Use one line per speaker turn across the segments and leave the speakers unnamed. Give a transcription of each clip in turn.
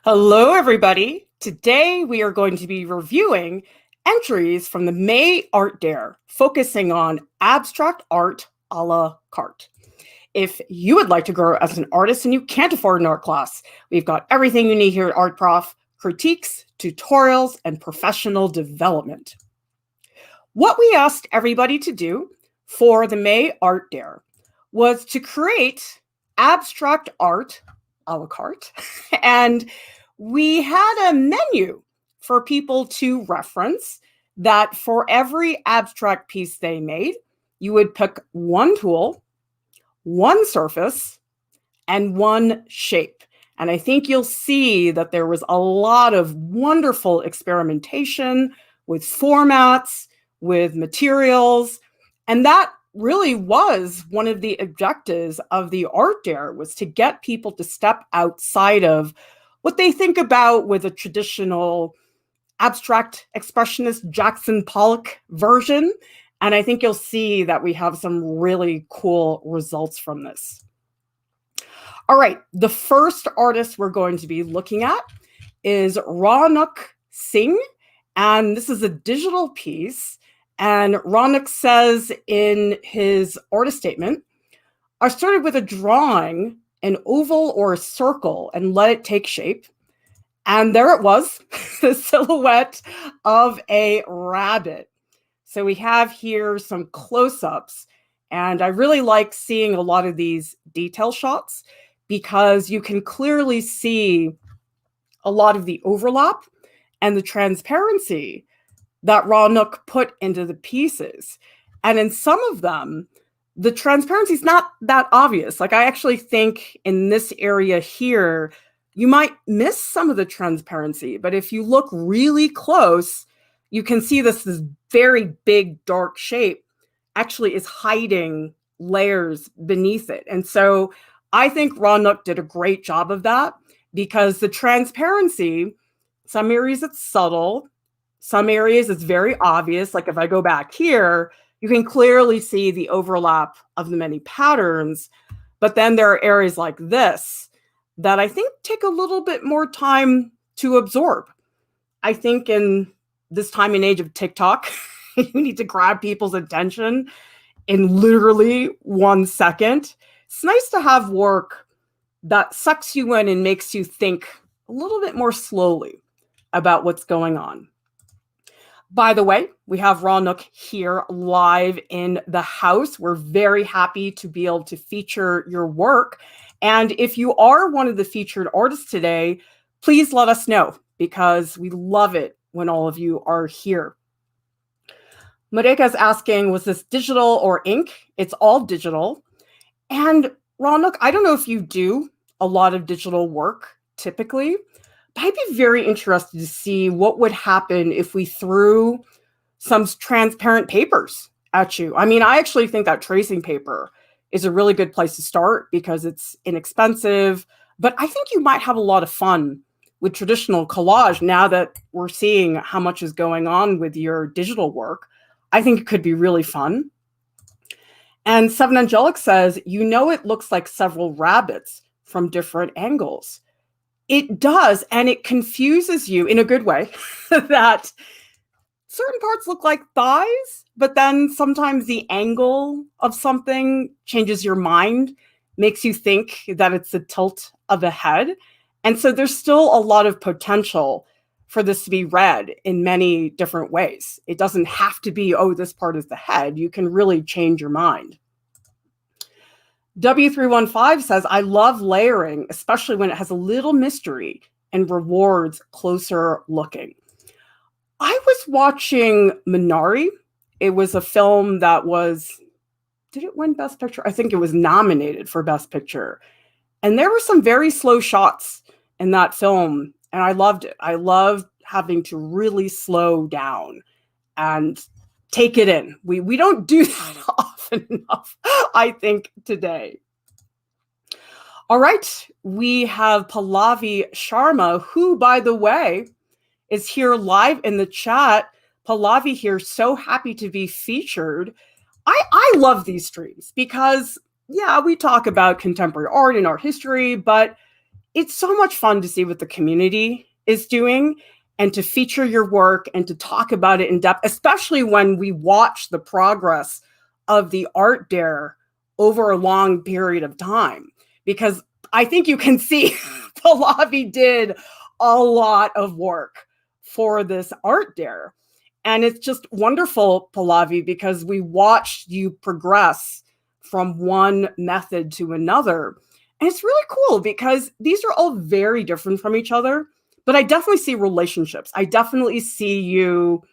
Hello, everybody. Today we are going to be reviewing entries from the May Art Dare, focusing on abstract art a la carte. If you would like to grow as an artist and you can't afford an art class, we've got everything you need here at Art Prof: critiques, tutorials, and professional development. What we asked everybody to do for the May Art Dare was to create abstract art a la carte, and we had a menu for people to reference that for every abstract piece they made, you would pick one tool, one surface, and one shape. And I think you'll see that there was a lot of wonderful experimentation with formats, with materials, and that really was one of the objectives of the Art Dare, was to get people to step outside of what they think about with a traditional abstract expressionist Jackson Pollock version. And I think you'll see that we have some really cool results from this. All right, the first artist we're going to be looking at is Ranuk Singh, and this is a digital piece. And Ranuk says in his artist statement, I started with a drawing, an oval or a circle, and let it take shape. And there it was, the silhouette of a rabbit. So we have here some close-ups, and I really like seeing a lot of these detail shots because you can clearly see a lot of the overlap and the transparency that Ranuk put into the pieces. And in some of them, the transparency is not that obvious. Like, I actually think in this area here, you might miss some of the transparency, but if you look really close, you can see this very big dark shape actually is hiding layers beneath it. And so I think Ranuk did a great job of that, because the transparency, some areas it's subtle, some areas it's very obvious. Like if I go back here, you can clearly see the overlap of the many patterns. But then there are areas like this that I think take a little bit more time to absorb. I think in this time and age of TikTok, you need to grab people's attention in literally 1 second. It's nice to have work that sucks you in and makes you think a little bit more slowly about what's going on. By the way, we have Ranuk here live in the house. We're very happy to be able to feature your work. And if you are one of the featured artists today, please let us know, because we love it when all of you are here. Marika is asking, was this digital or ink? It's all digital. And Ranuk, I don't know if you do a lot of digital work typically, but I'd be very interested to see what would happen if we threw some transparent papers at you. I mean, I actually think that tracing paper is a really good place to start because it's inexpensive, but I think you might have a lot of fun with traditional collage now that we're seeing how much is going on with your digital work. I think it could be really fun. And Seven Angelic says, it looks like several rabbits from different angles. It does, and it confuses you in a good way that certain parts look like thighs, but then sometimes the angle of something changes your mind, makes you think that it's the tilt of a head. And so there's still a lot of potential for this to be read in many different ways. It doesn't have to be, oh, this part is the head. You can really change your mind. W315 says, I love layering, especially when it has a little mystery and rewards closer looking. I was watching Minari. It was a film that did it win Best Picture? I think it was nominated for Best Picture. And there were some very slow shots in that film, and I loved it. I loved having to really slow down and take it in. We don't do that often enough, I think, today. All right, we have Pallavi Sharma, who, by the way, is here live in the chat. Pallavi here, so happy to be featured. I love these streams because, yeah, we talk about contemporary art and art history, but it's so much fun to see what the community is doing and to feature your work and to talk about it in depth, especially when we watch the progress of the art dare over a long period of time. Because I think you can see Pallavi did a lot of work for this art dare. And it's just wonderful, Pallavi, because we watched you progress from one method to another. And it's really cool because these are all very different from each other, but I definitely see relationships. I definitely see you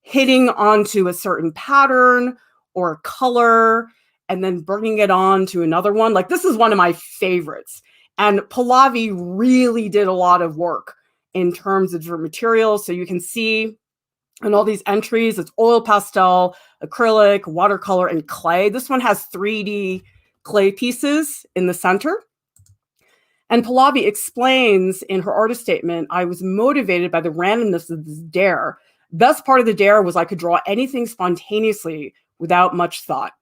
hitting onto a certain pattern or color and then bringing it on to another one. Like this is one of my favorites. And Pallavi really did a lot of work in terms of different materials. So you can see in all these entries, it's oil pastel, acrylic, watercolor, and clay. This one has 3D clay pieces in the center. And Pallavi explains in her artist statement, I was motivated by the randomness of this dare. Best part of the dare was I could draw anything spontaneously without much thought.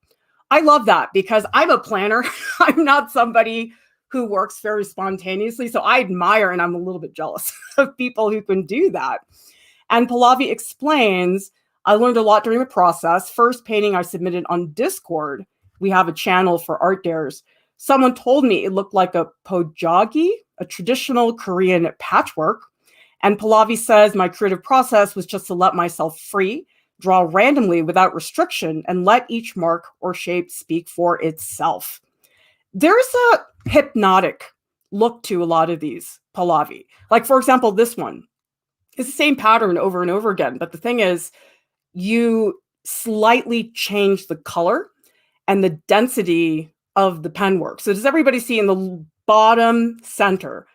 I love that because I'm a planner. I'm not somebody who works very spontaneously. So I admire and I'm a little bit jealous of people who can do that. And Pallavi explains, I learned a lot during the process. First painting I submitted on Discord. We have a channel for art dares. Someone told me it looked like a pojagi, a traditional Korean patchwork. And Pallavi says, my creative process was just to let myself free, draw randomly without restriction, and let each mark or shape speak for itself. There's a hypnotic look to a lot of these, Pallavi. Like, for example, this one. It's the same pattern over and over again. But the thing is, you slightly change the color and the density of the pen work. So does everybody see in the bottom center,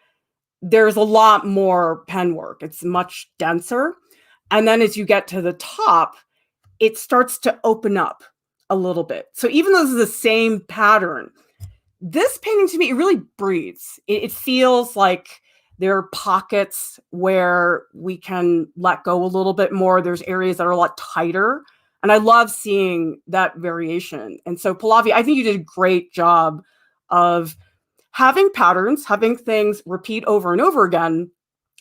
there's a lot more pen work. It's much denser. And then as you get to the top, it starts to open up a little bit. So even though this is the same pattern, this painting to me, it really breathes. It feels like there are pockets where we can let go a little bit more. There's areas that are a lot tighter. And I love seeing that variation. And so Pallavi, I think you did a great job of having patterns, having things repeat over and over again,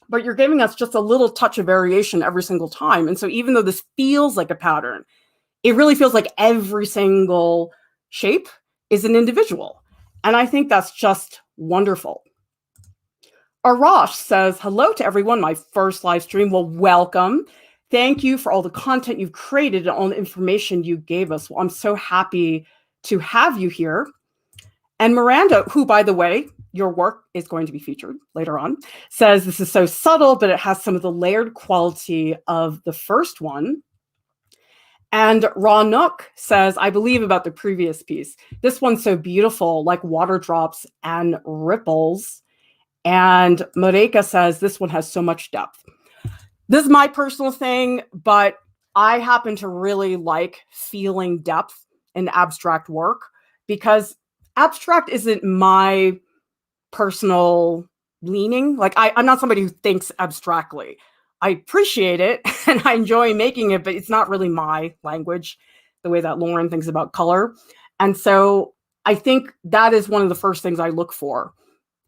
but you're giving us just a little touch of variation every single time. And so even though this feels like a pattern, it really feels like every single shape is an individual. And I think that's just wonderful. Arash says, hello to everyone, my first live stream. Well, welcome. Thank you for all the content you've created and all the information you gave us. Well, I'm so happy to have you here. And Miranda, who, by the way, your work is going to be featured later on, says this is so subtle, but it has some of the layered quality of the first one. And Ranuk says, I believe about the previous piece. This one's so beautiful, like water drops and ripples. And Marika says, this one has so much depth. This is my personal thing, but I happen to really like feeling depth in abstract work because abstract isn't my personal leaning. Like I'm not somebody who thinks abstractly. I appreciate it and I enjoy making it, but it's not really my language, the way that Lauren thinks about color. And so I think that is one of the first things I look for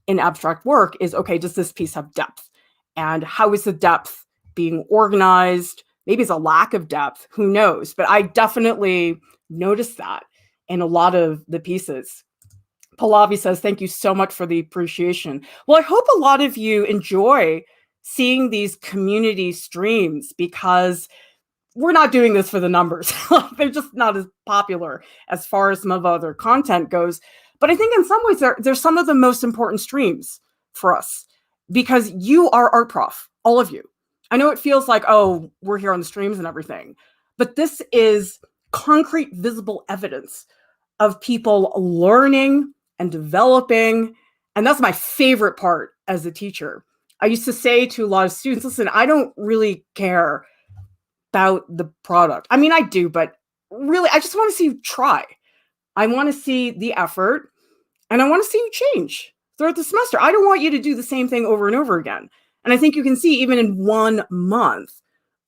in abstract work is, okay, does this piece have depth? And how is the depth being organized? Maybe it's a lack of depth, who knows? But I definitely noticed that in a lot of the pieces. Pallavi says, thank you so much for the appreciation. Well, I hope a lot of you enjoy seeing these community streams because we're not doing this for the numbers. They're just not as popular as far as some of other content goes. But I think in some ways, they're some of the most important streams for us because you are Art Prof, all of you. I know it feels like, oh, we're here on the streams and everything, but this is concrete, visible evidence of people learning and developing. And that's my favorite part as a teacher. I used to say to a lot of students, listen, I don't really care about the product. I mean, I do, but really, I just want to see you try. I want to see the effort and I want to see you change throughout the semester. I don't want you to do the same thing over and over again. And I think you can see even in 1 month,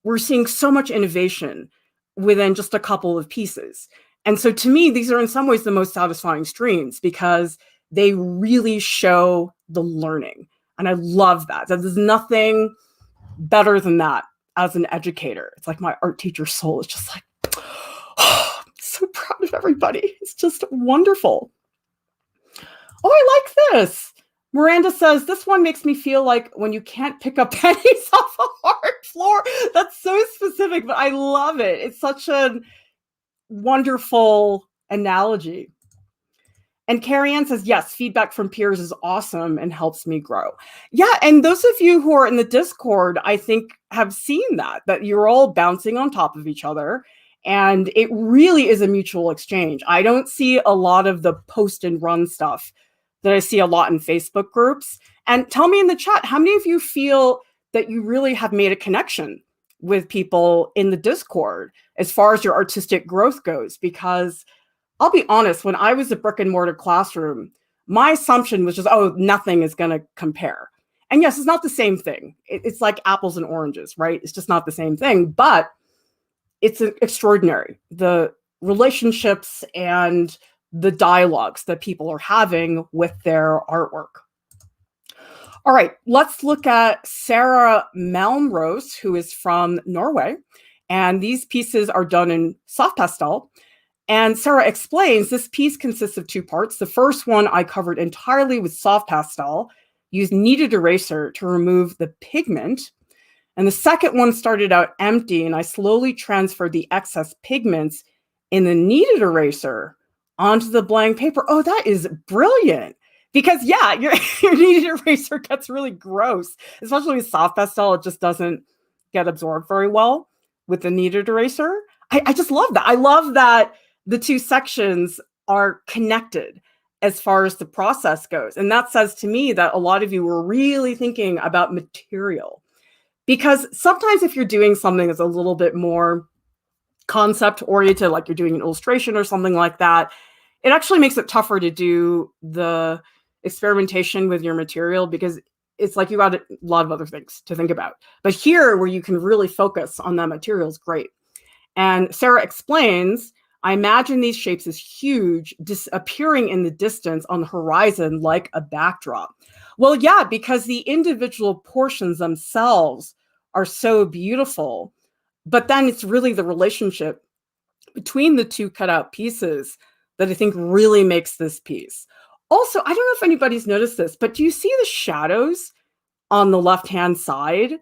we're seeing so much innovation within just a couple of pieces. And so to me, these are in some ways the most satisfying streams because they really show the learning. And I love that. There's nothing better than that as an educator. It's like my art teacher soul is just like, oh, I'm so proud of everybody. It's just wonderful. Oh, I like this. Miranda says, this one makes me feel like when you can't pick up pennies off a hard floor. That's so specific, but I love it. It's such a wonderful analogy. And Carrie Ann says, yes, feedback from peers is awesome and helps me grow. Yeah, and those of you who are in the Discord, I think, have seen that you're all bouncing on top of each other. And it really is a mutual exchange. I don't see a lot of the post and run stuff that I see a lot in Facebook groups. And tell me in the chat, how many of you feel that you really have made a connection with people in the Discord as far as your artistic growth goes? Because I'll be honest, when I was a brick and mortar classroom, my assumption was just, oh, nothing is going to compare. And yes, it's not the same thing. It's like apples and oranges, right? It's just not the same thing, but it's extraordinary. The relationships and the dialogues that people are having with their artwork. All right, let's look at Sarah Malmrose, who is from Norway. And these pieces are done in soft pastel. And Sarah explains this piece consists of two parts. The first one I covered entirely with soft pastel, used kneaded eraser to remove the pigment. And the second one started out empty, and I slowly transferred the excess pigments in the kneaded eraser onto the blank paper. Oh, that is brilliant. Because yeah, your kneaded eraser gets really gross, especially with soft pastel. It just doesn't get absorbed very well with the kneaded eraser. I just love that. I love that the two sections are connected as far as the process goes. And that says to me that a lot of you were really thinking about material. Because sometimes if you're doing something that's a little bit more concept oriented, like you're doing an illustration or something like that, it actually makes it tougher to do the experimentation with your material because it's like you got a lot of other things to think about. But here, where you can really focus on that material is great. And Sarah explains, I imagine these shapes as huge, disappearing in the distance on the horizon like a backdrop. Well, yeah, because the individual portions themselves are so beautiful, but then it's really the relationship between the two cutout pieces that I think really makes this piece. Also, I don't know if anybody's noticed this, but do you see the shadows on the left-hand side?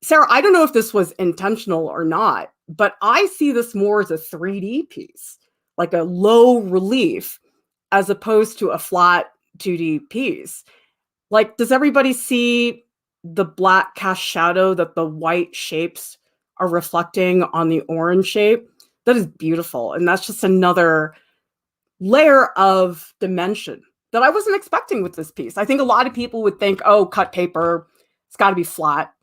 Sarah, I don't know if this was intentional or not, but I see this more as a 3D piece, like a low relief, as opposed to a flat 2D piece. Like, does everybody see the black cast shadow that the white shapes are reflecting on the orange shape? That is beautiful. And that's just another layer of dimension that I wasn't expecting with this piece. I think a lot of people would think, oh, cut paper, it's got to be flat.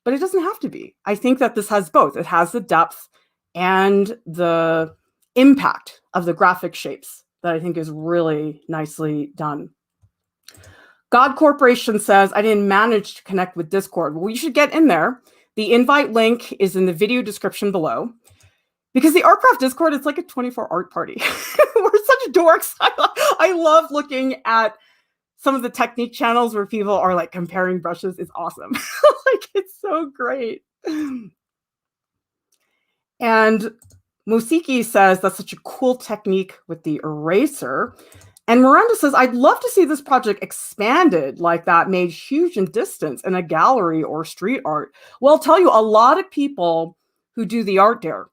But it doesn't have to be. I think that this has both. It has the depth and the impact of the graphic shapes that I think is really nicely done. God Corporation says, I didn't manage to connect with Discord. Well, you should get in there. The invite link is in the video description below. Because the Art Prof Discord, it's like a 24 art party. We're such dorks. I love looking at some of the technique channels where people are like comparing brushes. Is awesome. Like, it's so great. And Musiki says that's such a cool technique with the eraser. And Miranda says, I'd love to see this project expanded like that, made huge in distance in a gallery or street art. Well, I'll tell you, a lot of people who do the art dare,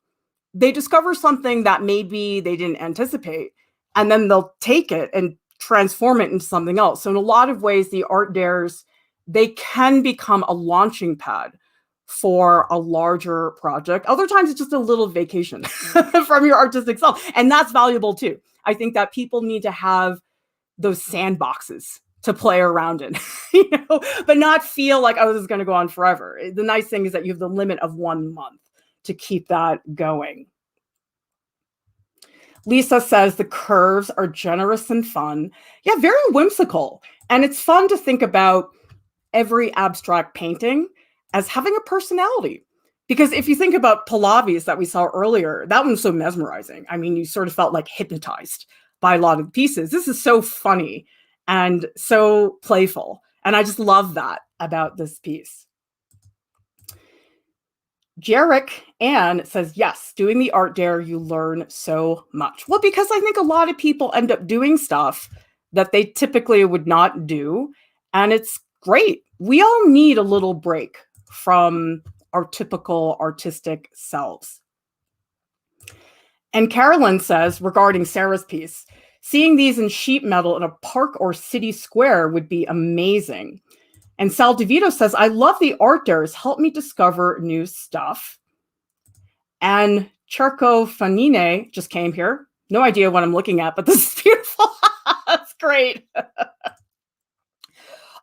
they discover something that maybe they didn't anticipate, and then they'll take it and transform it into something else. So in a lot of ways, the art dares, they can become a launching pad for a larger project. Other times it's just a little vacation from your artistic self. And that's valuable too. I think that people need to have those sandboxes to play around in, but not feel like, oh, this is going to go on forever. The nice thing is that you have the limit of 1 month to keep that going. Lisa says the curves are generous and fun. Yeah, very whimsical. And it's fun to think about every abstract painting as having a personality. Because if you think about Pallavi's that we saw earlier, that one's so mesmerizing. I mean, you sort of felt like hypnotized by a lot of pieces. This is so funny and so playful. And I just love that about this piece. Jarek Ann says, yes, doing the art dare, you learn so much. Well, because I think a lot of people end up doing stuff that they typically would not do. And it's great. We all need a little break from our typical artistic selves. And Carolyn says, regarding Sarah's piece, seeing these in sheet metal in a park or city square would be amazing. And Sal DeVito says, I love the art dares. Help me discover new stuff. And Charco Fanine just came here. No idea what I'm looking at, but this is beautiful. That's great.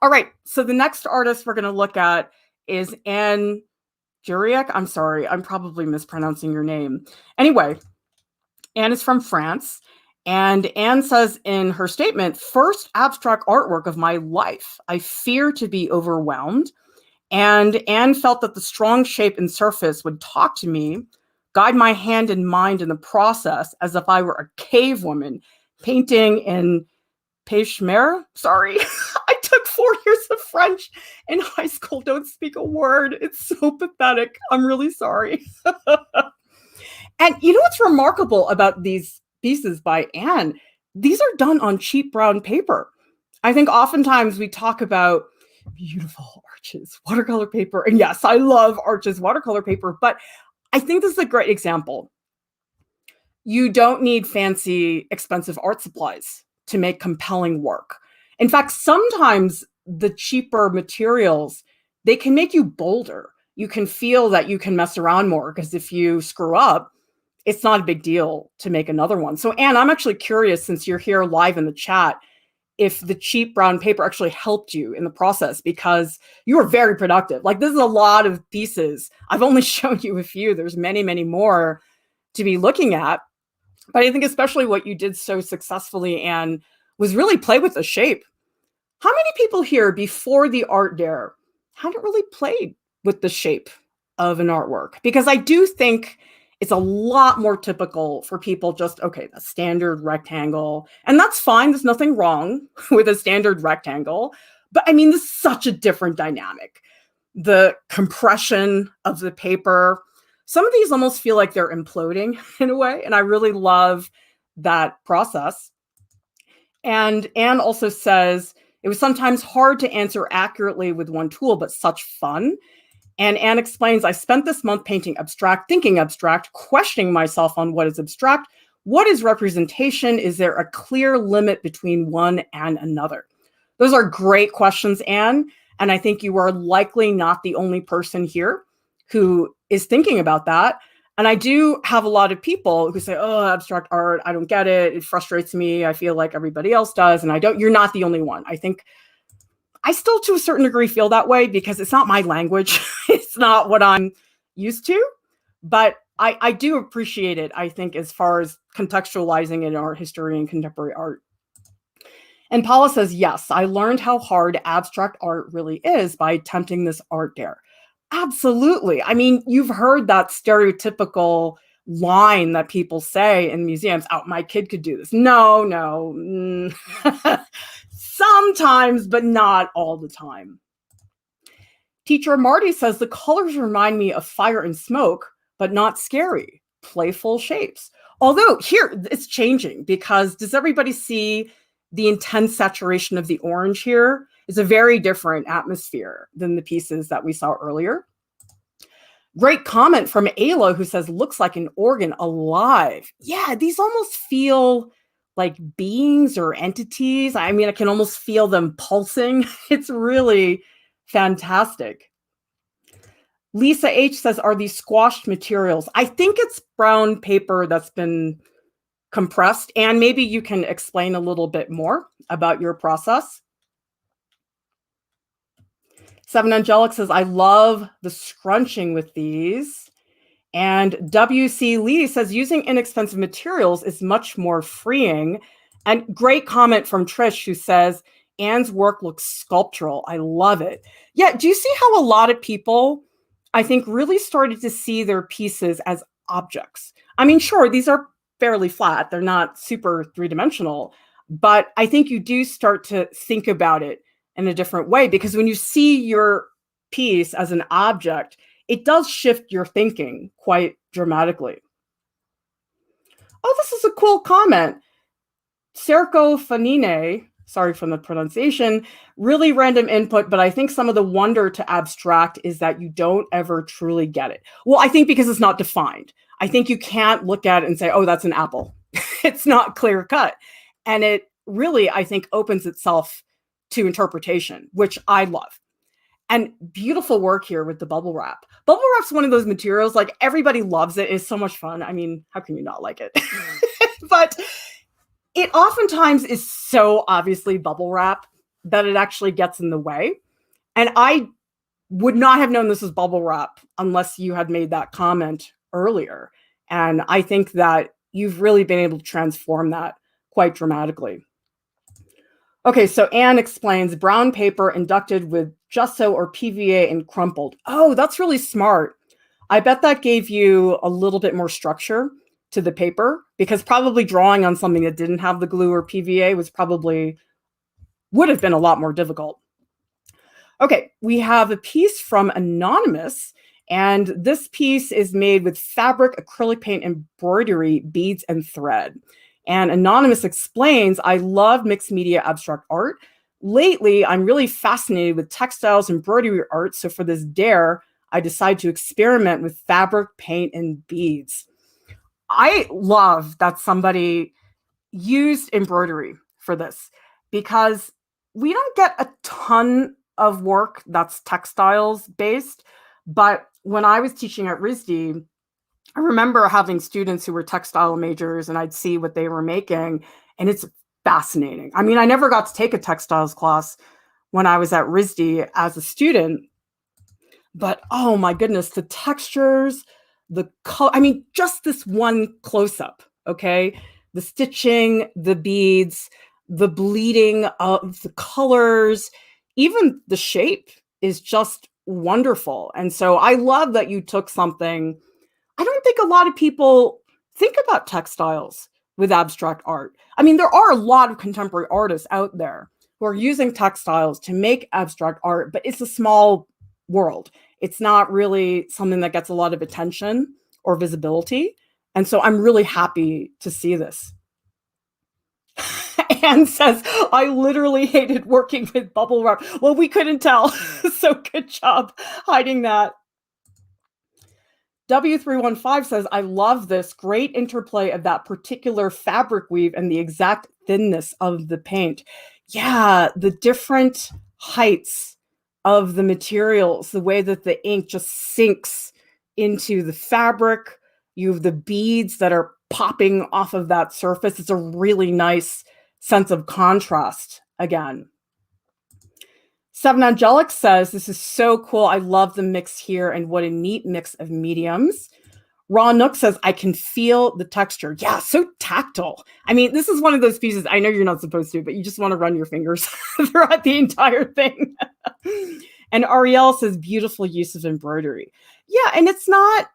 All right. So the next artist we're going to look at is Anne Juriak. I'm sorry. I'm probably mispronouncing your name. Anyway, Anne is from France. And Anne says in her statement, first abstract artwork of my life. I fear to be overwhelmed. And Anne felt that the strong shape and surface would talk to me, guide my hand and mind in the process as if I were a cave woman painting in Pêche-Mer. Sorry, I took 4 years of French in high school. Don't speak a word. It's so pathetic. I'm really sorry. And you know what's remarkable about these pieces by Anne? These are done on cheap brown paper. I think oftentimes we talk about beautiful Arches watercolor paper. And yes, I love Arches watercolor paper, but I think this is a great example. You don't need fancy, expensive art supplies to make compelling work. In fact, sometimes the cheaper materials, they can make you bolder. You can feel that you can mess around more because if you screw up, it's not a big deal to make another one. So Anne, I'm actually curious, since you're here live in the chat, if the cheap brown paper actually helped you in the process, because you were very productive. Like, this is a lot of pieces. I've only shown you a few. There's many, many more to be looking at. But I think especially what you did so successfully, Anne, was really play with the shape. How many people here before the art dare hadn't really played with the shape of an artwork? Because I do think it's a lot more typical for people just, okay, the standard rectangle. And that's fine. There's nothing wrong with a standard rectangle. But I mean, this is such a different dynamic. The compression of the paper. Some of these almost feel like they're imploding in a way. And I really love that process. And Anne also says, it was sometimes hard to answer accurately with one tool, but such fun. And Anne explains, I spent this month painting abstract, thinking abstract, questioning myself on what is abstract. What is representation? Is there a clear limit between one and another? Those are great questions, Anne. And I think you are likely not the only person here who is thinking about that. And I do have a lot of people who say, oh, abstract art, I don't get it. It frustrates me. I feel like everybody else does. And I don't. You're not the only one. I think I still, to a certain degree, feel that way because it's not my language. It's not what I'm used to. But I do appreciate it, I think, as far as contextualizing in art history and contemporary art. And Paula says, yes, I learned how hard abstract art really is by attempting this art dare. Absolutely. I mean, you've heard that stereotypical line that people say in museums, oh, my kid could do this. No. Sometimes, but not all the time. Teacher Marty says, the colors remind me of fire and smoke, but not scary, playful shapes. Although here it's changing, because does everybody see the intense saturation of the orange here? It's a very different atmosphere than the pieces that we saw earlier. Great comment from Ayla, who says, looks like an organ alive. Yeah, these almost feel like beings or entities. I mean, I can almost feel them pulsing. It's really fantastic. Lisa H says, are these squashed materials? I think it's brown paper that's been compressed. And maybe you can explain a little bit more about your process. Seven Angelic says, I love the scrunching with these. And W.C. Lee says, using inexpensive materials is much more freeing. And great comment from Trish, who says, Anne's work looks sculptural. I love it. Yeah, do you see how a lot of people, I think, really started to see their pieces as objects? I mean, sure, these are fairly flat. They're not super three-dimensional, But I think you do start to think about it in a different way, because when you see your piece as an object, it does shift your thinking quite dramatically. Oh, this is a cool comment. Serco Fanine, sorry for the pronunciation, really random input, but I think some of the wonder to abstract is that you don't ever truly get it. Well, I think because it's not defined. I think you can't look at it and say, oh, that's an apple. It's not clear cut. And it really, I think, opens itself to interpretation, which I love. And beautiful work here with the bubble wrap. Bubble wrap's one of those materials, like everybody loves it. It's so much fun. I mean, how can you not like it? But it oftentimes is so obviously bubble wrap that it actually gets in the way. And I would not have known this was bubble wrap unless you had made that comment earlier. And I think that you've really been able to transform that quite dramatically. Okay, so Anne explains brown paper inducted with gesso or PVA and crumpled. Oh, that's really smart. I bet that gave you a little bit more structure to the paper, because probably drawing on something that didn't have the glue or PVA would have been a lot more difficult. Okay, we have a piece from Anonymous, and this piece is made with fabric, acrylic paint, embroidery, beads, and thread. And Anonymous explains, I love mixed media abstract art. Lately, I'm really fascinated with textiles, embroidery art. So for this dare, I decided to experiment with fabric, paint, and beads. I love that somebody used embroidery for this, because we don't get a ton of work that's textiles based. But when I was teaching at RISD, I remember having students who were textile majors, and I'd see what they were making, and it's fascinating. I mean, I never got to take a textiles class when I was at RISD as a student, but oh my goodness, the textures, the color, I mean, just this one close-up, okay? The stitching, the beads, the bleeding of the colors, even the shape is just wonderful. And so I love that you took something. I don't think a lot of people think about textiles with abstract art. I mean, there are a lot of contemporary artists out there who are using textiles to make abstract art, but it's a small world. It's not really something that gets a lot of attention or visibility. And so I'm really happy to see this. Anne says, I literally hated working with bubble wrap. Well, we couldn't tell. So good job hiding that. W315 says, I love this great interplay of that particular fabric weave and the exact thinness of the paint. Yeah, the different heights of the materials, the way that the ink just sinks into the fabric. You have the beads that are popping off of that surface. It's a really nice sense of contrast again. Seven Angelic says, this is so cool. I love the mix here, and what a neat mix of mediums. Ranuk says, I can feel the texture. Yeah, so tactile. I mean, this is one of those pieces, I know you're not supposed to, but you just want to run your fingers throughout the entire thing. And Ariel says, beautiful use of embroidery. Yeah, and it's not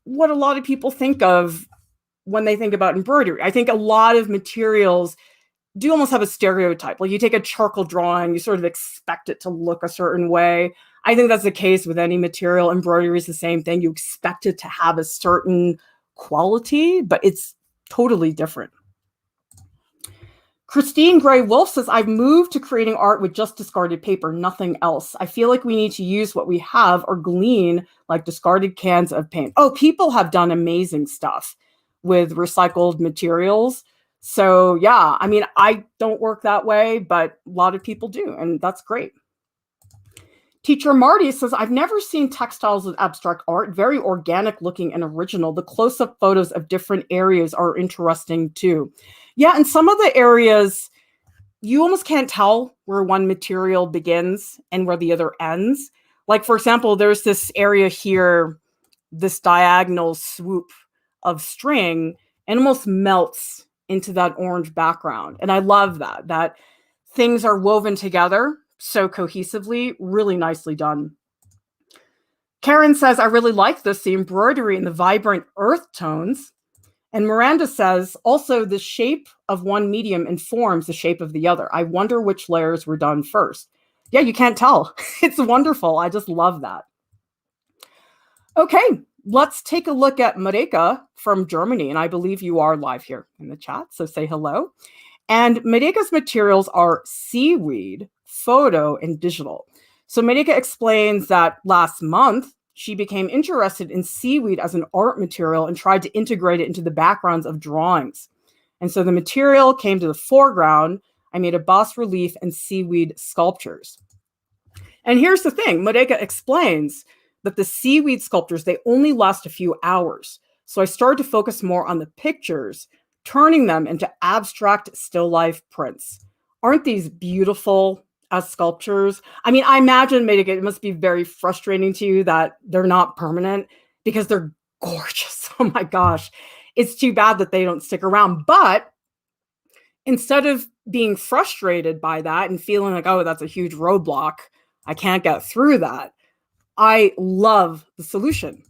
what a lot of people think of when they think about embroidery. I think a lot of materials do almost have a stereotype. Like you take a charcoal drawing, you sort of expect it to look a certain way. I think that's the case with any material. Embroidery is the same thing. You expect it to have a certain quality, but it's totally different. Christine Gray Wolf says, I've moved to creating art with just discarded paper, nothing else. I feel like we need to use what we have or glean like discarded cans of paint. Oh, people have done amazing stuff with recycled materials. So yeah, I mean, I don't work that way, but a lot of people do, and that's great. Teacher Marty says, I've never seen textiles with abstract art, very organic looking and original. The close-up photos of different areas are interesting too. Yeah, and some of the areas, you almost can't tell where one material begins and where the other ends. Like, for example, there's this area here, this diagonal swoop of string, and almost melts into that orange background. And I love that things are woven together so cohesively, really nicely done. Karen says, I really like this, the embroidery and the vibrant earth tones. And Miranda says, also the shape of one medium informs the shape of the other. I wonder which layers were done first. Yeah, you can't tell. It's wonderful. I just love that. Okay, let's take a look at Marika from Germany. And I believe you are live here in the chat, so say hello. And Marika's materials are seaweed, photo, and digital. So Marika explains that last month, she became interested in seaweed as an art material and tried to integrate it into the backgrounds of drawings. And so the material came to the foreground. I made a bas relief and seaweed sculptures. And here's the thing, Marika explains that the seaweed sculptures, they only last a few hours. So I started to focus more on the pictures, turning them into abstract still life prints. Aren't these beautiful as sculptures? I mean, I imagine, Marika, it must be very frustrating to you that they're not permanent because they're gorgeous. Oh my gosh. It's too bad that they don't stick around. But instead of being frustrated by that and feeling like, oh, that's a huge roadblock, I can't get through that, I love the solution,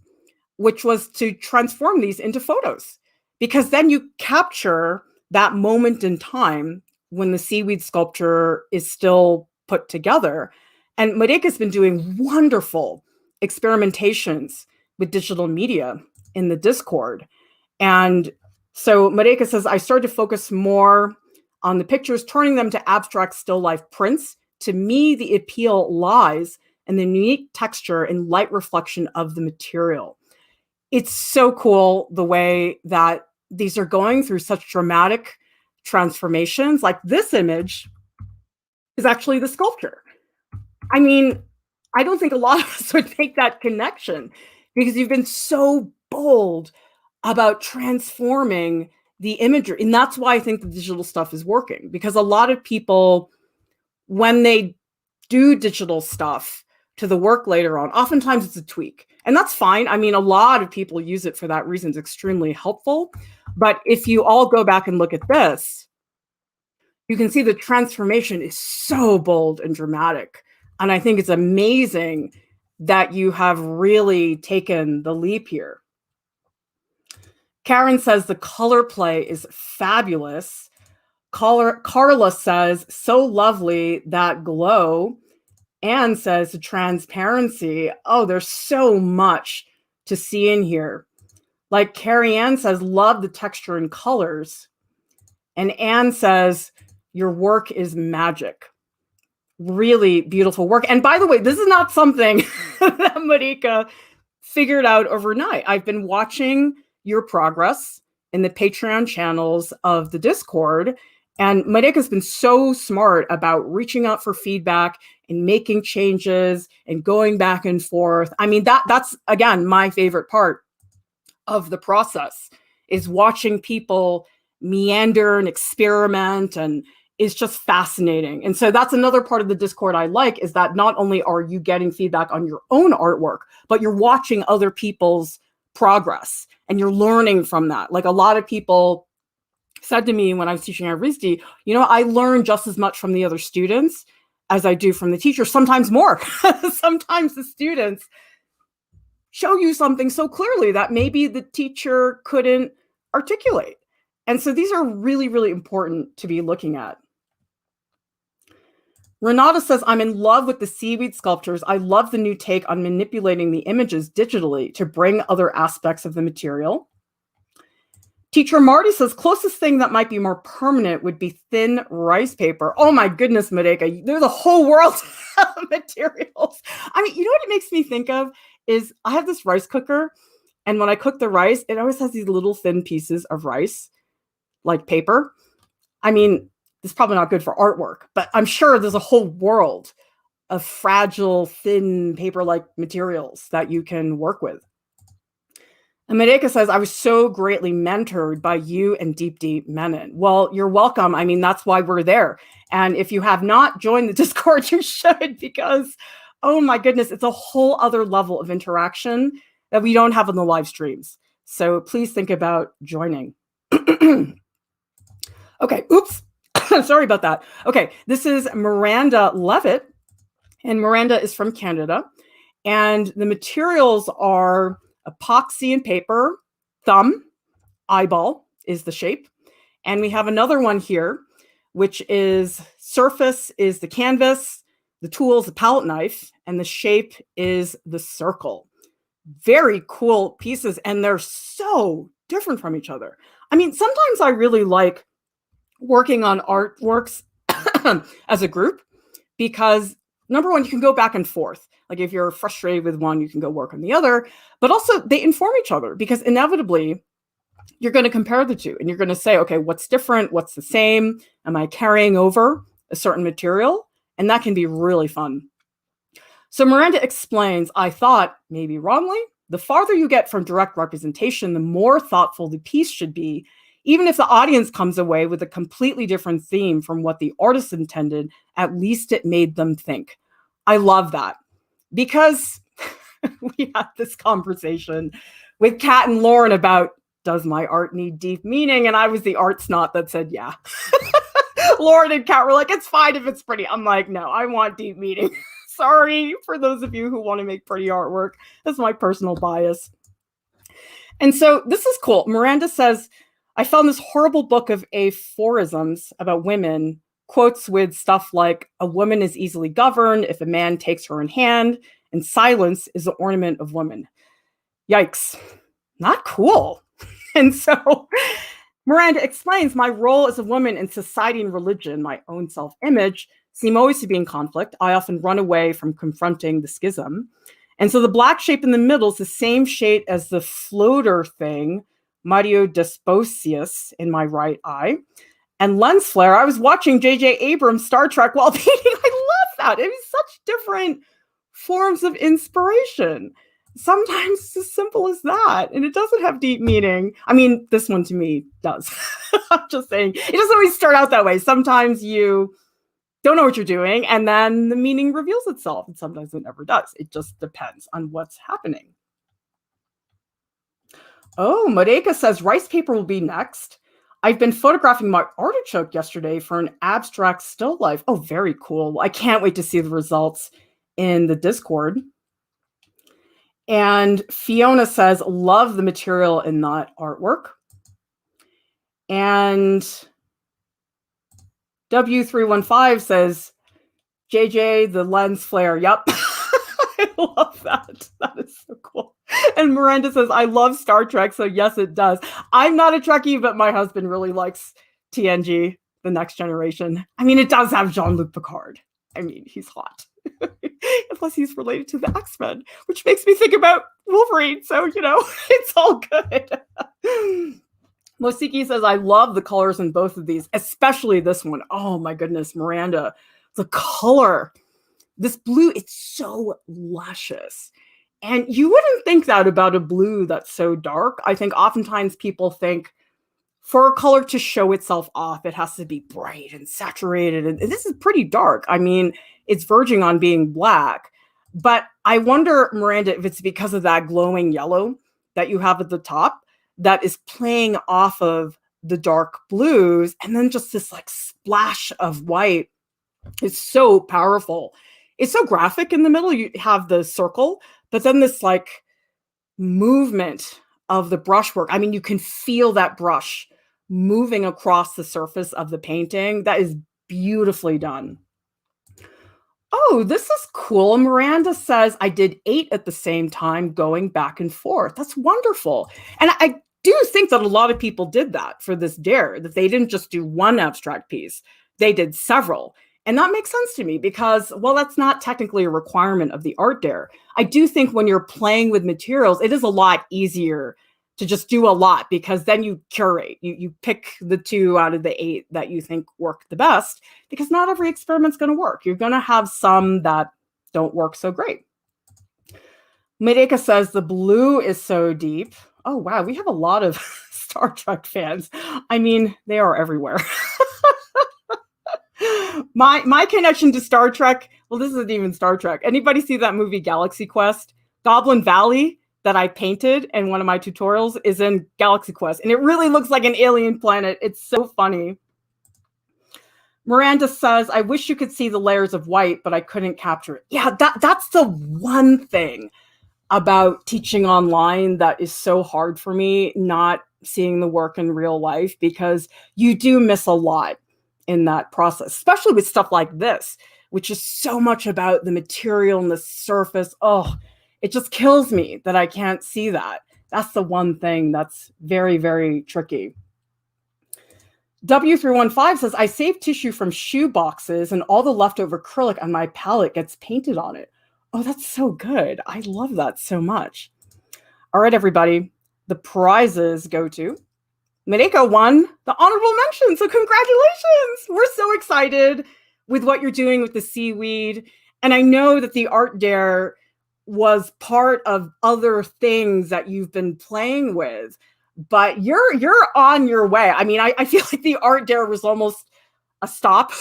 which was to transform these into photos, because then you capture that moment in time when the seaweed sculpture is still put together. And Marika's been doing wonderful experimentations with digital media in the Discord. And so Marika says, I started to focus more on the pictures, turning them to abstract still life prints. To me, the appeal lies in the unique texture and light reflection of the material. It's so cool the way that these are going through such dramatic transformations. Like this image is actually the sculpture. I mean, I don't think a lot of us would make that connection because you've been so bold about transforming the imagery. And that's why I think the digital stuff is working, because a lot of people, when they do digital stuff to the work later on, oftentimes it's a tweak. And that's fine. I mean, a lot of people use it for that reason. It's extremely helpful. But if you all go back and look at this, you can see the transformation is so bold and dramatic. And I think it's amazing that you have really taken the leap here. Karen says the color play is fabulous. Carla says, so lovely, that glow. Anne says the transparency. Oh, there's so much to see in here. Like Carrie Ann says, love the texture and colors. And Anne says, your work is magic. Really beautiful work. And by the way, this is not something that Marika figured out overnight. I've been watching your progress in the Patreon channels of the Discord. And Marika's been so smart about reaching out for feedback and making changes and going back and forth. I mean, that's, again, my favorite part of the process is watching people meander and experiment, and it's just fascinating. And so that's another part of the Discord I like, is that not only are you getting feedback on your own artwork, but you're watching other people's progress and you're learning from that. Like a lot of people said to me when I was teaching at RISD, you know, I learn just as much from the other students as I do from the teacher, sometimes more. Sometimes the students show you something so clearly that maybe the teacher couldn't articulate. And so these are really, really important to be looking at. Renata says, I'm in love with the seaweed sculptures. I love the new take on manipulating the images digitally to bring other aspects of the material. Teacher Marty says, closest thing that might be more permanent would be thin rice paper. Oh my goodness, Marika, there's a whole world of materials. I mean, you know what it makes me think of is I have this rice cooker, and when I cook the rice, it always has these little thin pieces of rice, like paper. I mean, it's probably not good for artwork, but I'm sure there's a whole world of fragile, thin paper-like materials that you can work with. And Marika says, I was so greatly mentored by you and Deep Deep Menon. Well, you're welcome. I mean, that's why we're there. And if you have not joined the Discord, you should, because, oh my goodness, it's a whole other level of interaction that we don't have on the live streams. So please think about joining. Okay, oops. Sorry about that. Okay, this is Miranda Levitt, and Miranda is from Canada. And the materials are epoxy and paper, thumb, eyeball is the shape. And we have another one here, which is surface is the canvas, the tool is the palette knife, and the shape is the circle. Very cool pieces, and they're so different from each other. I mean, sometimes I really like working on artworks as a group because, number one, you can go back and forth. Like if you're frustrated with one, you can go work on the other, but also they inform each other because inevitably you're going to compare the two and you're going to say, okay, what's different? What's the same? Am I carrying over a certain material? And that can be really fun. So Miranda explains, I thought, maybe wrongly, the farther you get from direct representation, the more thoughtful the piece should be, even if the audience comes away with a completely different theme from what the artist intended, at least it made them think. I love that because we had this conversation with Kat and Lauren about, does my art need deep meaning? And I was the art snot that said, yeah. Lauren and Kat were like, it's fine if it's pretty. I'm like, no, I want deep meaning. Sorry for those of you who want to make pretty artwork. That's my personal bias. And so this is cool. Miranda says, I found this horrible book of aphorisms about women, quotes with stuff like, a woman is easily governed if a man takes her in hand, and silence is the ornament of women. Yikes. Not cool. And so Miranda explains, my role as a woman in society and religion, my own self-image, seem always to be in conflict. I often run away from confronting the schism. And so the black shape in the middle is the same shape as the floater thing, Mario Despocius, in my right eye. And lens flare, I was watching J.J. Abrams' Star Trek while painting. I love that. It was such different forms of inspiration. Sometimes it's as simple as that. And it doesn't have deep meaning. I mean, this one to me does. I'm just saying, it doesn't always start out that way. Sometimes you don't know what you're doing, and then the meaning reveals itself. And sometimes it never does. It just depends on what's happening. Oh, Marika says rice paper will be next. I've been photographing my artichoke yesterday for an abstract still life. Oh, very cool. I can't wait to see the results in the Discord. And Fiona says, love the material in that artwork. And W315 says, JJ, the lens flare. Yep. I love that. That is so cool. And Miranda says, I love Star Trek. So yes, it does. I'm not a Trekkie, but my husband really likes TNG, The Next Generation. I mean, it does have Jean-Luc Picard. I mean, he's hot. Plus he's related to the X-Men, which makes me think about Wolverine. So, you know, it's all good. Mosiki says, I love the colors in both of these, especially this one. Oh my goodness, Miranda, the color, this blue, it's so luscious. And you wouldn't think that about a blue that's so dark. I think oftentimes people think for a color to show itself off, it has to be bright and saturated. And this is pretty dark. I mean, it's verging on being black. But I wonder, Miranda, if it's because of that glowing yellow that you have at the top that is playing off of the dark blues, and then just this like splash of white is so powerful. It's so graphic in the middle. You have the circle, but then this like movement of the brushwork. I mean, you can feel that brush moving across the surface of the painting. That is beautifully done. Oh, this is cool. Miranda says, I did 8 at the same time going back and forth. That's wonderful. And I do think that a lot of people did that for this dare, that they didn't just do one abstract piece. They did several. And that makes sense to me because, well, that's not technically a requirement of the art dare. I do think when you're playing with materials, it is a lot easier to just do a lot because then you curate. You pick the 2 out of the 8 that you think work the best because not every experiment's going to work. You're going to have some that don't work so great. Marika says the blue is so deep. Oh, wow. We have a lot of Star Trek fans. I mean, they are everywhere. My connection to Star Trek, well, this isn't even Star Trek. Anybody see that movie Galaxy Quest? Goblin Valley that I painted in one of my tutorials is in Galaxy Quest. And it really looks like an alien planet. It's so funny. Miranda says, I wish you could see the layers of white, but I couldn't capture it. Yeah, that's the one thing about teaching online that is so hard for me, not seeing the work in real life, because you do miss a lot in that process, especially with stuff like this, which is so much about the material and the surface. Oh, it just kills me that I can't see that. That's the one thing that's very, very tricky. W315 says, I save tissue from shoe boxes and all the leftover acrylic on my palette gets painted on it. Oh, that's so good. I love that so much. All right, everybody. The prizes go to Marika won the honorable mention. So congratulations. We're so excited with what you're doing with the seaweed. And I know that the Art Dare was part of other things that you've been playing with, but you're on your way. I mean, I feel like the Art Dare was almost a stop,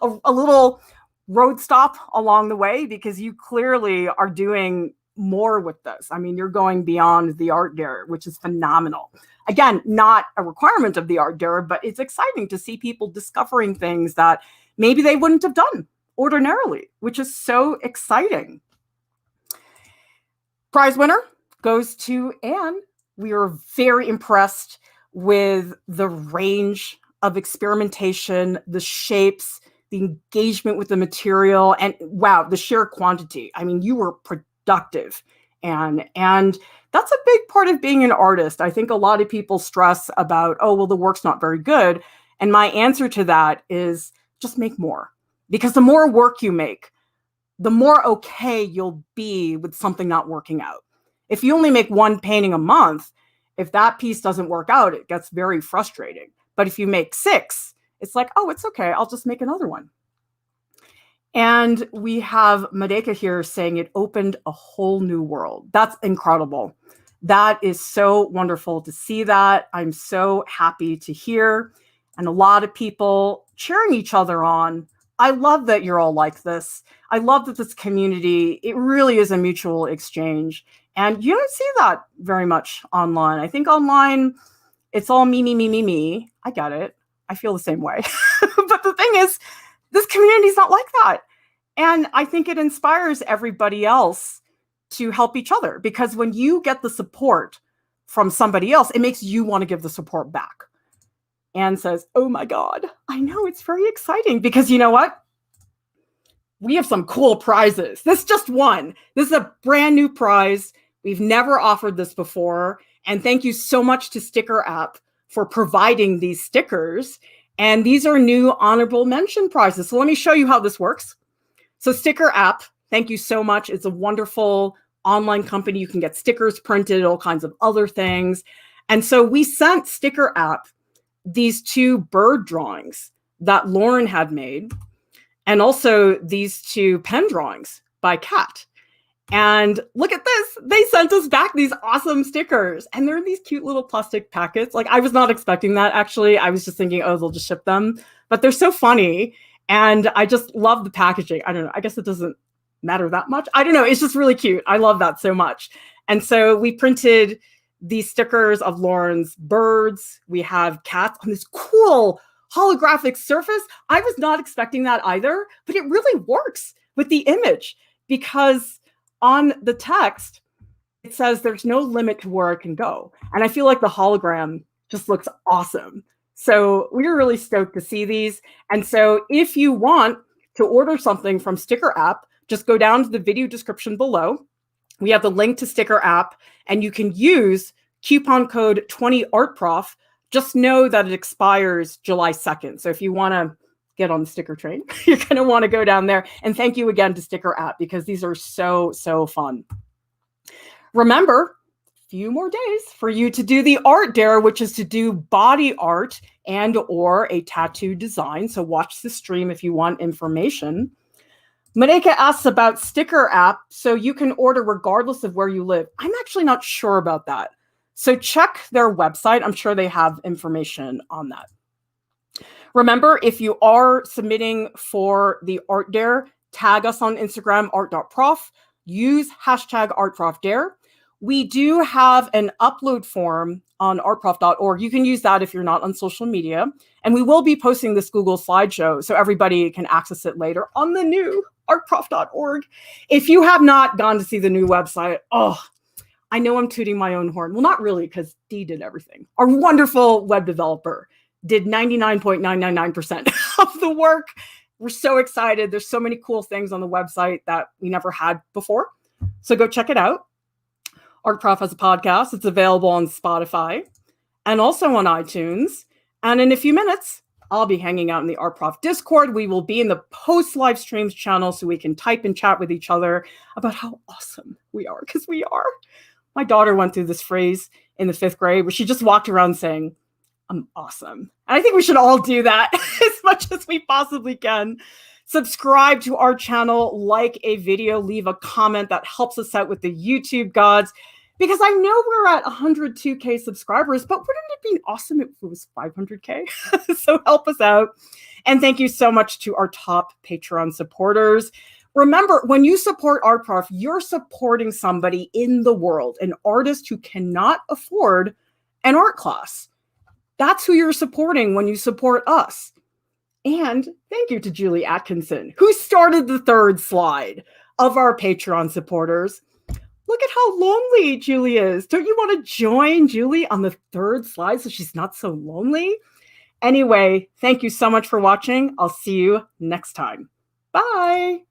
a little road stop along the way, because you clearly are doing more with this. I mean, you're going beyond the Art Dare, which is phenomenal. Again, not a requirement of the Art Dare, but it's exciting to see people discovering things that maybe they wouldn't have done ordinarily, which is so exciting. Prize winner goes to Anne. We are very impressed with the range of experimentation, the shapes, the engagement with the material, and wow, the sheer quantity. I mean, you were productive, Anne, and that's a big part of being an artist. I think a lot of people stress about, oh, well, the work's not very good. And my answer to that is just make more, because the more work you make, the more okay you'll be with something not working out. If you only make one painting a month, if that piece doesn't work out, it gets very frustrating. But if you make 6, it's like, oh, it's okay. I'll just make another one. And we have Marika here saying it opened a whole new world. That's incredible. That is so wonderful to see that. I'm so happy to hear. And a lot of people cheering each other on. I love that you're all like this. I love that this community, it really is a mutual exchange. And you don't see that very much online. I think online, it's all me, me, me, me, me. I get it. I feel the same way. But the thing is, this community is not like that. And I think it inspires everybody else to help each other, because when you get the support from somebody else, it makes you want to give the support back. Anne says, oh my God, I know, it's very exciting, because you know what? We have some cool prizes. This is just one. This is a brand new prize. We've never offered this before. And thank you so much to Sticker App for providing these stickers. And these are new honorable mention prizes. So let me show you how this works. So Sticker App, thank you so much. It's a wonderful online company. You can get stickers printed, all kinds of other things. And so we sent Sticker App these 2 bird drawings that Lauren had made, and also these 2 pen drawings by Carte. And look at this. They sent us back these awesome stickers, and they're in these cute little plastic packets. Like, I was not expecting that, actually. I was just thinking, oh, they'll just ship them. But they're so funny, and I just love the packaging. I don't know. I guess it doesn't matter that much. I don't know. It's just really cute. I love that so much. And so we printed these stickers of Lauren's birds. We have cats on this cool holographic surface. I was not expecting that either, but it really works with the image, because on the text, it says there's no limit to where it can go. And I feel like the hologram just looks awesome. So we're really stoked to see these. And so if you want to order something from Sticker App, just go down to the video description below. We have the link to Sticker App, and you can use coupon code 20ArtProf. Just know that it expires July 2nd. So if you want to get on the sticker train, you're going to want to go down there. And thank you again to Sticker App, because these are so, so fun. Remember, a few more days for you to do the Art Dare, which is to do body art and or a tattoo design. So watch the stream if you want information. Marika asks about Sticker App, so you can order regardless of where you live. I'm actually not sure about that. So check their website. I'm sure they have information on that. Remember, if you are submitting for the Art Dare, tag us on Instagram, art.prof. Use hashtag ArtProfDare. We do have an upload form on artprof.org. You can use that if you're not on social media. And we will be posting this Google slideshow so everybody can access it later on the new artprof.org. If you have not gone to see the new website, oh, I know I'm tooting my own horn. Well, not really, because Dee did everything. Our wonderful web developer did 99.999% of the work. We're so excited. There's so many cool things on the website that we never had before. So go check it out. Art Prof has a podcast. It's available on Spotify and also on iTunes. And in a few minutes, I'll be hanging out in the Art Prof Discord. We will be in the post live streams channel so we can type and chat with each other about how awesome we are, because we are. My daughter went through this phrase in the 5th grade where she just walked around saying, I'm awesome. And I think we should all do that as much as we possibly can. Subscribe to our channel, like a video, leave a comment. That helps us out with the YouTube gods, because I know we're at 102K subscribers, but wouldn't it be awesome if it was 500K? So help us out. And thank you so much to our top Patreon supporters. Remember, when you support Art Prof, you're supporting somebody in the world, an artist who cannot afford an art class. That's who you're supporting when you support us. And thank you to Julie Atkinson, who started the 3rd slide of our Patreon supporters. Look at how lonely Julie is. Don't you want to join Julie on the 3rd slide so she's not so lonely? Anyway, thank you so much for watching. I'll see you next time. Bye.